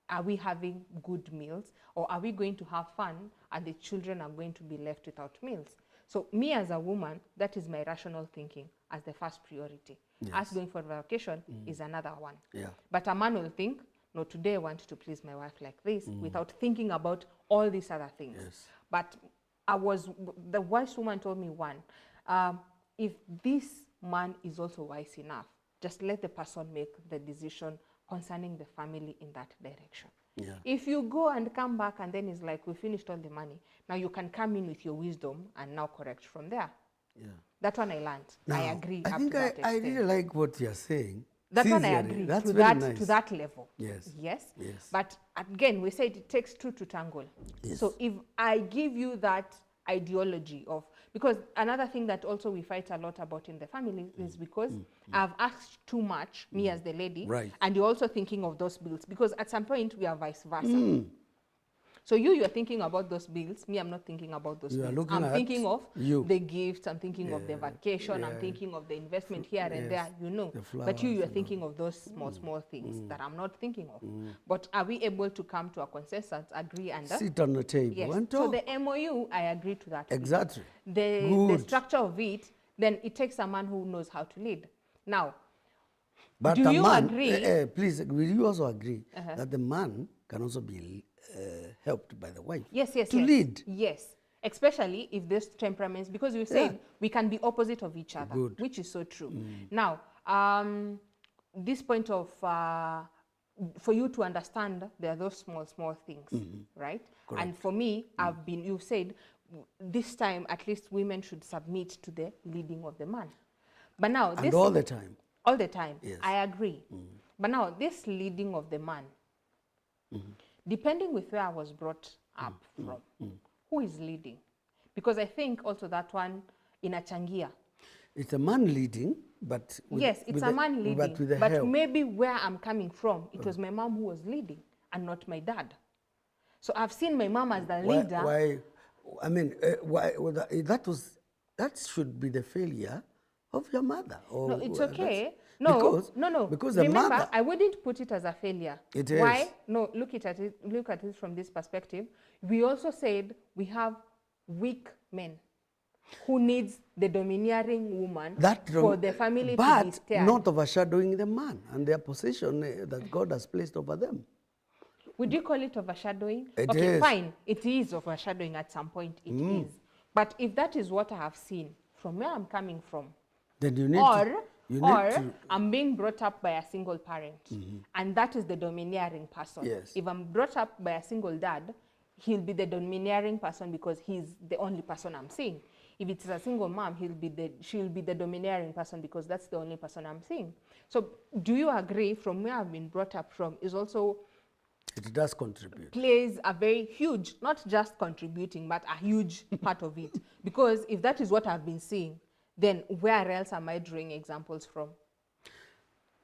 Are we having good meals, or are we going to have fun and the children are going to be left without meals? So me as a woman, that is my rational thinking as the first priority. Yes. Us going for vacation is another one. Yeah. But a man will think, no, today I want to please my wife like this, without thinking about all these other things. Yes. But the wise woman told me if this man is also wise enough, just let the person make the decision concerning the family in that direction. Yeah. If you go and come back and then it's like, we finished all the money, now you can come in with your wisdom and now correct from there. Yeah. That one I learned. Now, I agree. I think I really like what you're saying. That one I Sincerely. agree. That's to very that nice. to that level. Yes. Yes. Yes. But again, we said it takes two to tangle. Yes. So if I give you that ideology of, because another thing that also we fight a lot about in the family is because I've asked too much, me as the lady, Right. and you're also thinking of those bills, because at some point we are vice versa. So you're thinking about those bills. Me, I'm not thinking about those You are bills. looking I'm at thinking of you. the gifts. I'm thinking of the vacation. I'm yeah. thinking of the investment here and there, Yes, you know. the But you're flowers and thinking of those small things that I'm not thinking of. But are we able to come to a consensus, agree, and Sit on the table yes. and So talk. the MOU, I agree to that. Exactly. The Good. structure of it, then it takes a man who knows how to lead. Now, But do the you man, agree? please, will you also agree that the man can also be helped by the wife Yes, yes, to yes. lead? Yes, especially if there's temperaments, because you said we can be opposite of each other, Good. which is so true. Now, this point of, for you to understand, there are those small things, right? Correct. And for me, you said, this time, at least women should submit to the leading of the man. But now, And this all the time. all the time. Yes. I agree. But now, this leading of the man, depending with where I was brought up from, who is leading? Because I think also that one inachangia. It's a man leading, but with, Yes, it's with a man leading. But with the But help. maybe where I'm coming from, it was my mom who was leading and not my dad. So I've seen my mom as the leader. Why? I mean, why? Well, that should be the failure of your mother. Or No, it's that's- okay. No, because, no. Because the Remember, mother. I wouldn't put it as a failure. It Why? is. No, look at it from this perspective. We also said we have weak men who needs the domineering woman for the family to be but steered. not overshadowing the man and their position that God has placed over them. Would you call it overshadowing? It Okay, is. fine. It is overshadowing at some point. It is. But if that is what I have seen from where I'm coming from, Then you need or to. I'm being brought up by a single parent, and that is the domineering person. Yes. If I'm brought up by a single dad, he'll be the domineering person because he's the only person I'm seeing. If it's a single mom, she'll be the domineering person because that's the only person I'm seeing. So do you agree from where I've been brought up from is also It does contribute. plays a very huge, not just contributing, but a huge part of it. Because if that is what I've been seeing, then where else am I drawing examples from?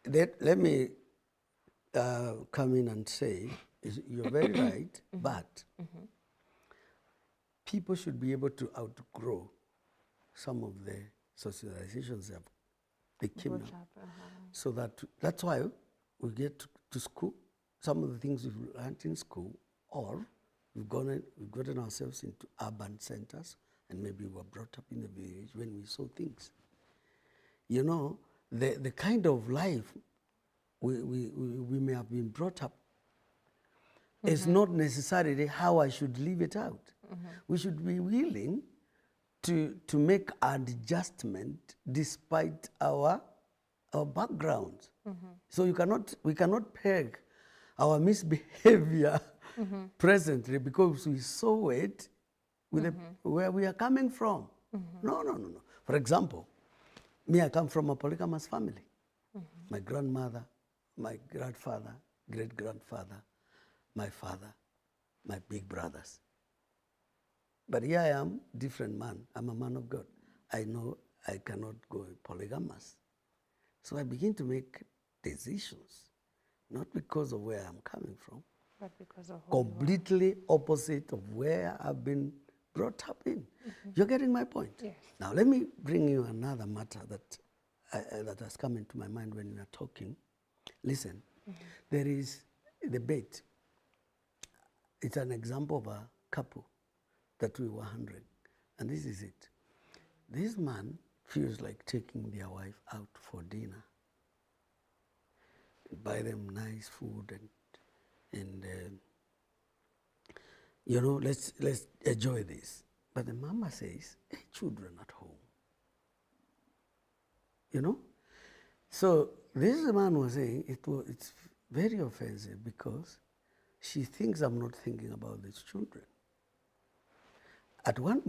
Let me come in and say, you're very right, but people should be able to outgrow some of the socializations they came Brought up. up, So that's why we get to school, some of the things we've learned in school, or we've gotten ourselves into urban centers, and maybe we were brought up in the village when we saw things. You know, the kind of life we may have been brought up is not necessarily how I should live it out. We should be willing to make an adjustment despite our backgrounds. So we cannot peg our misbehavior presently because we saw it with where we are coming from. No. For example, me, I come from a polygamous family. My grandmother, my grandfather, great-grandfather, my father, my big brothers. But here I am, different man. I'm a man of God. I know I cannot go polygamous. So I begin to make decisions, not because of where I'm coming from, But because of who you are. completely opposite of where I've been brought up in. You're getting my point? Yes. Now let me bring you another matter that has come into my mind when we are talking. Listen, there is a debate. It's an example of a couple that we were handling. And this is it. This man feels like taking their wife out for dinner. Buy them nice food and you know, let's enjoy this. But the mama says, hey, children at home. You know? So this man was saying it's very offensive because she thinks I'm not thinking about these children. At one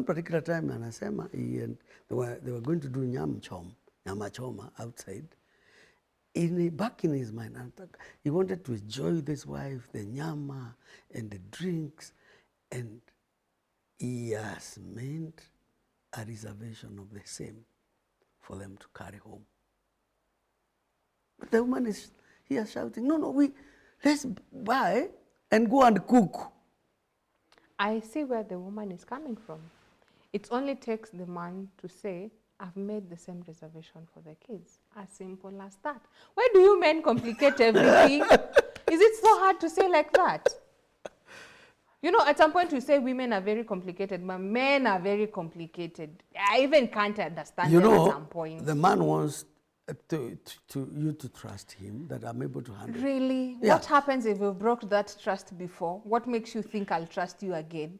particular time, anasema, they were going to do nyama choma outside. Back in his mind, he wanted to enjoy this wife, the nyama and the drinks, and he has made a reservation of the same for them to carry home. But the woman is here shouting, no, let's buy and go and cook. I see where the woman is coming from. It only takes the man to say, I've made the same reservation for the kids. As simple as that. Why do you men complicate everything? Is it so hard to say like that? You know, at some point we say women are very complicated, but men are very complicated. I even can't understand You them know, at some point. the man wants you to trust him, that I'm able to handle it. Really? Yeah. What happens if we broke that trust before? What makes you think I'll trust you again?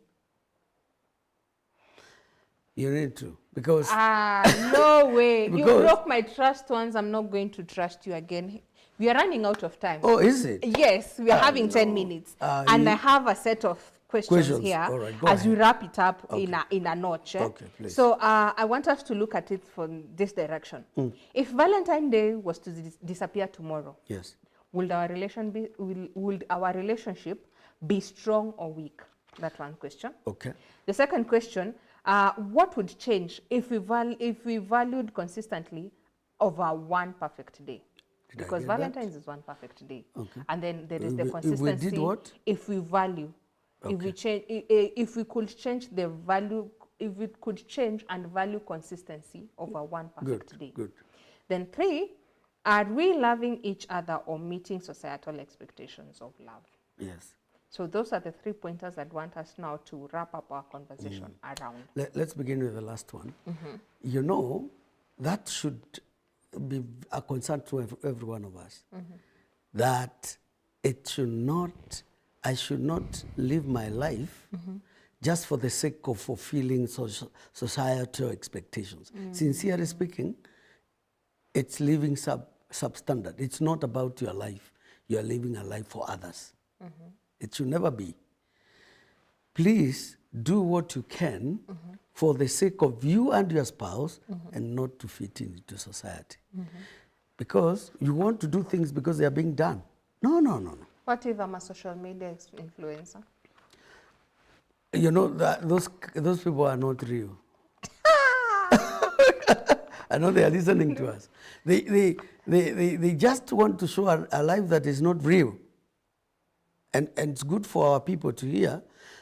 You need to, because No way. You Because- broke my trust once, I'm not going to trust you again. We are running out of time. oh, is it? Yes, we are having 10 minutes. And I have a set of questions here All right, go as we ahead. wrap it up Okay. in a notch. Okay, please. So I want us to look at it from this direction. If Valentine Day was to disappear tomorrow, Yes. would our relationship be strong or weak? That's one question. Okay. The second question, what would change if we valued consistently over one perfect day? Did I Because get that? Valentine's is one perfect day. Okay. And then there is the If we consistency. did what? If we value, if we change, if we could change the value, if we could change and value consistency over one perfect Good, day. good. Then 3, are we loving each other or meeting societal expectations of love? Yes. So those are the 3 pointers I'd want us now to wrap up our conversation around. Let's begin with the last one. You know, that should be a concern to every one of us. That it should not, I should not live my life just for the sake of fulfilling societal expectations. Sincerely speaking, it's living substandard. It's not about your life. You are living a life for others. It should never be. Please do what you can for the sake of you and your spouse and not to fit into society. Because you want to do things because they are being done. No, no, no, no. What if I'm a social media influencer? You know, those people are not real. I know they are listening to us. They just want to show a life that is not real. And it's good for our people to hear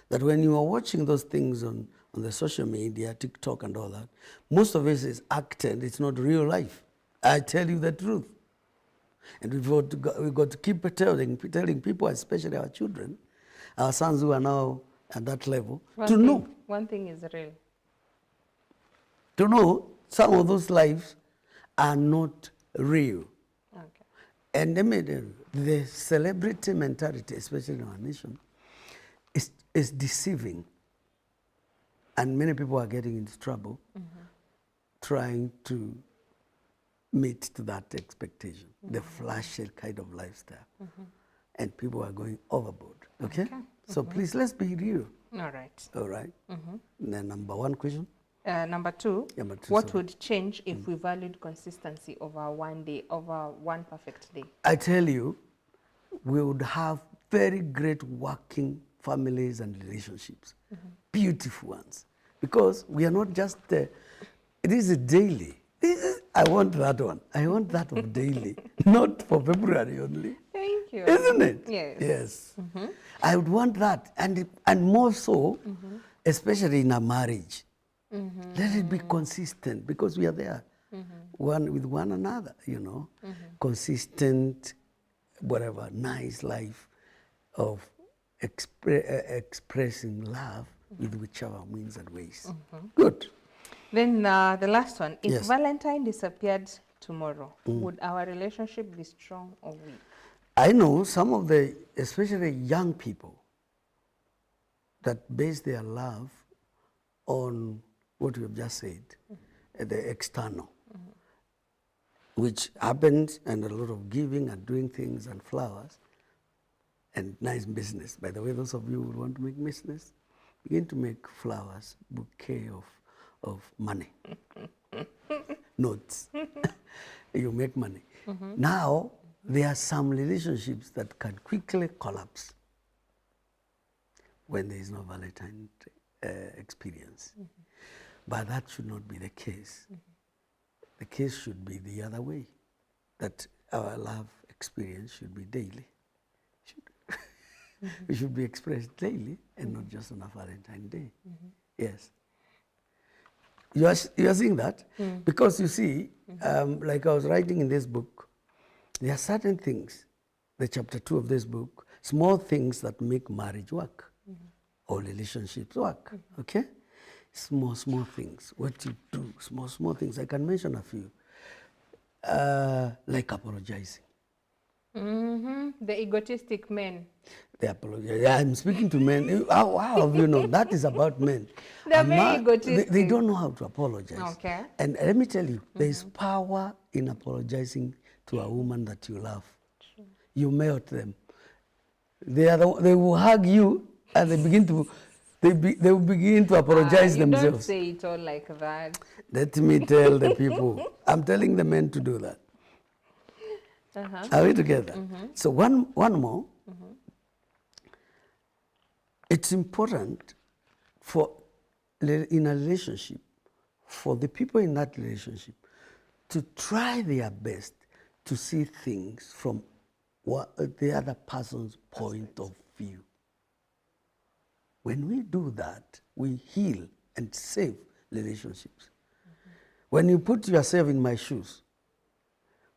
that when you are watching those things on the social media, TikTok and all that, most of it is acted, it's not real life. I tell you the truth. And we've got to keep telling people, especially our children, our sons who are now at that level, know. One thing is real. To know some of those lives are not real. Okay. And the celebrity mentality, especially in our nation, is deceiving. And many people are getting into trouble trying to meet to that expectation, the flashy kind of lifestyle. And people are going overboard, okay? So please, let's be real. All right. All right? Then number 1 question. Number 2, Number two, what sorry. would change if we valued consistency over one day, over one perfect day? I tell you, we would have very great working families and relationships, beautiful ones, because we are not just, it is a daily. I want that one. I want that of daily, not for February only. Thank you. Isn't it? Yes. Yes. I would want that, and more so, especially in a marriage. Let it be consistent, because we are there, one with one another, you know. Consistent, whatever, nice life of expressing love with whichever means and ways. Good. Then the last one, if Yes. Valentine disappeared tomorrow, would our relationship be strong or weak? I know some of the, especially young people, that base their love on what you have just said, the external, which happens, and a lot of giving and doing things and flowers and nice business. By the way, those of you who want to make business, begin to make flowers, bouquet of money, notes. You make money. Now, there are some relationships that can quickly collapse when there is no Valentine experience. But that should not be the case. The case should be the other way, that our love experience should be daily. we should be expressed daily and not just on a Valentine Day. Yes. You are seeing that? Because you see, like I was writing in this book, there are certain things, the chapter 2 of this book, small things that make marriage work or relationships work, okay? Small things, what you do, small things. I can mention a few, like apologizing. The egotistic men. They apologize. Yeah, I'm speaking to men. How have you known? That is about men. They're A very man, egotistic. they don't know how to apologize. Okay. And let me tell you, there is power in apologizing to a woman that you love. True. You melt them. They will hug you and they will begin to apologize you themselves. Don't say it all like that. Let me tell the people. I'm telling the men to do that. Are we together? So one more. It's important in a relationship, for the people in that relationship to try their best to see things from the other person's point of view. When we do that, we heal and save relationships. When you put yourself in my shoes,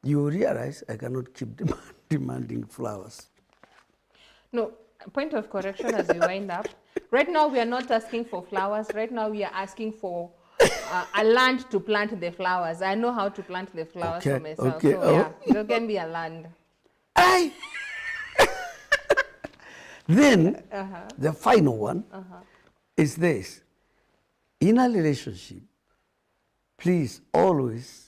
you realize I cannot keep demanding flowers. No, point of correction as we wind up. Right now, we are not asking for flowers. Right now, we are asking for a land to plant the flowers. I know how to plant the flowers for myself. Okay. So, yeah, there can be a land. Aye. Then, the final one is this. In a relationship, please always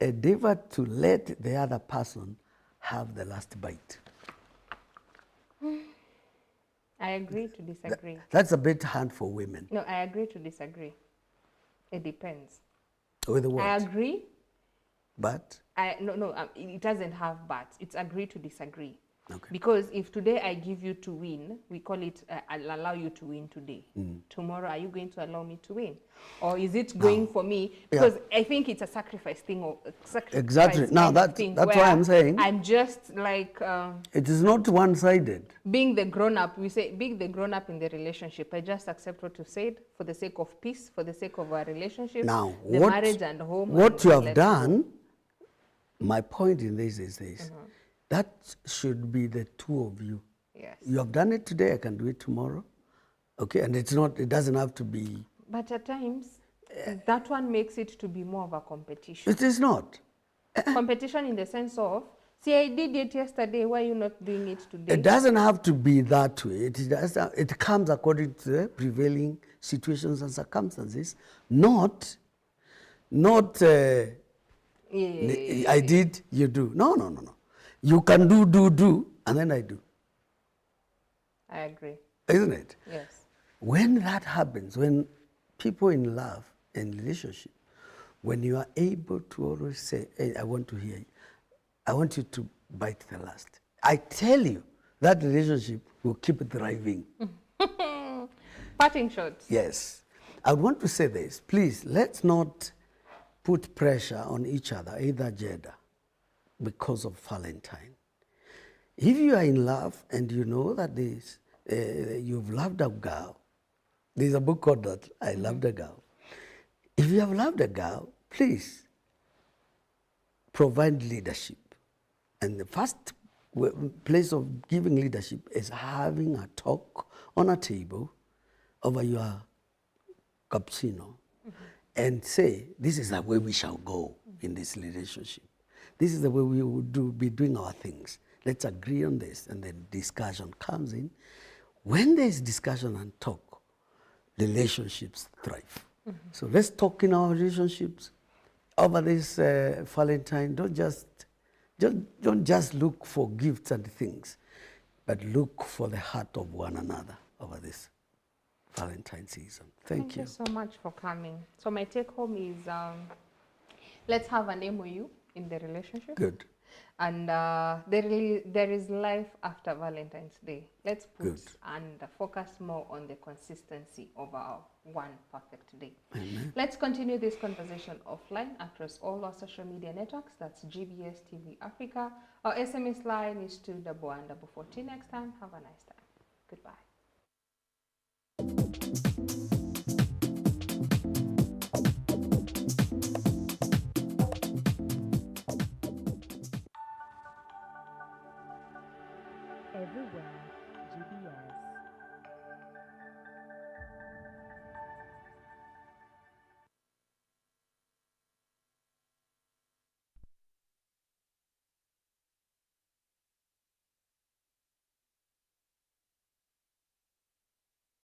endeavor to let the other person have the last bite. I agree to disagree. That's a bit hard for women. No, I agree to disagree. It depends. With what? I agree. But? It doesn't have buts. It's agree to disagree. Okay. Because if today I give you to win, we call it, I'll allow you to win today. Tomorrow, are you going to allow me to win? Or is it going for me? Because I think it's a sacrifice thing. Exactly. Now, that's why I'm saying. I'm just like... it is not one-sided. Being the grown-up, we say, being the grown-up in the relationship, I just accept what you said for the sake of peace, for the sake of our relationship, now, the marriage and home. What you have done, my point in this is this. That should be the two of you. Yes. You have done it today, I can do it tomorrow. Okay, and it doesn't have to be... But at times, that one makes it to be more of a competition. It is not. Competition in the sense of, see, I did it yesterday, why are you not doing it today? It doesn't have to be that way. It comes according to the prevailing situations and circumstances, not I did, you do. No. You can do, and then I do. I agree. Isn't it? Yes. When that happens, when people in love and relationship, when you are able to always say, hey, I want to hear you, I want you to bite the last. I tell you, that relationship will keep thriving. Parting shots. Yes. I want to say this. Please, let's not put pressure on each other, either gender, because of Valentine. If you are in love and you know that you've loved a girl, there's a book called that, I Loved a Girl. If you have loved a girl, please provide leadership. And the first place of giving leadership is having a talk on a table over your cappuccino and say, this is the way we shall go in this relationship. This is the way we will be doing our things. Let's agree on this. And then discussion comes in. When there's discussion and talk, relationships thrive. So let's talk in our relationships over this Valentine. Don't just look for gifts and things, but look for the heart of one another over this Valentine season. Thank you. Thank you so much for coming. So my take home is, let's have an MOU in the relationship. Good. And there is life after Valentine's Day. Let's put and focus more on the consistency of our one perfect day. Amen. Let's continue this conversation offline across all our social media networks. That's GBS TV Africa. Our SMS line is 21144. Next time, have a nice time. Goodbye. Everywhere, GBS.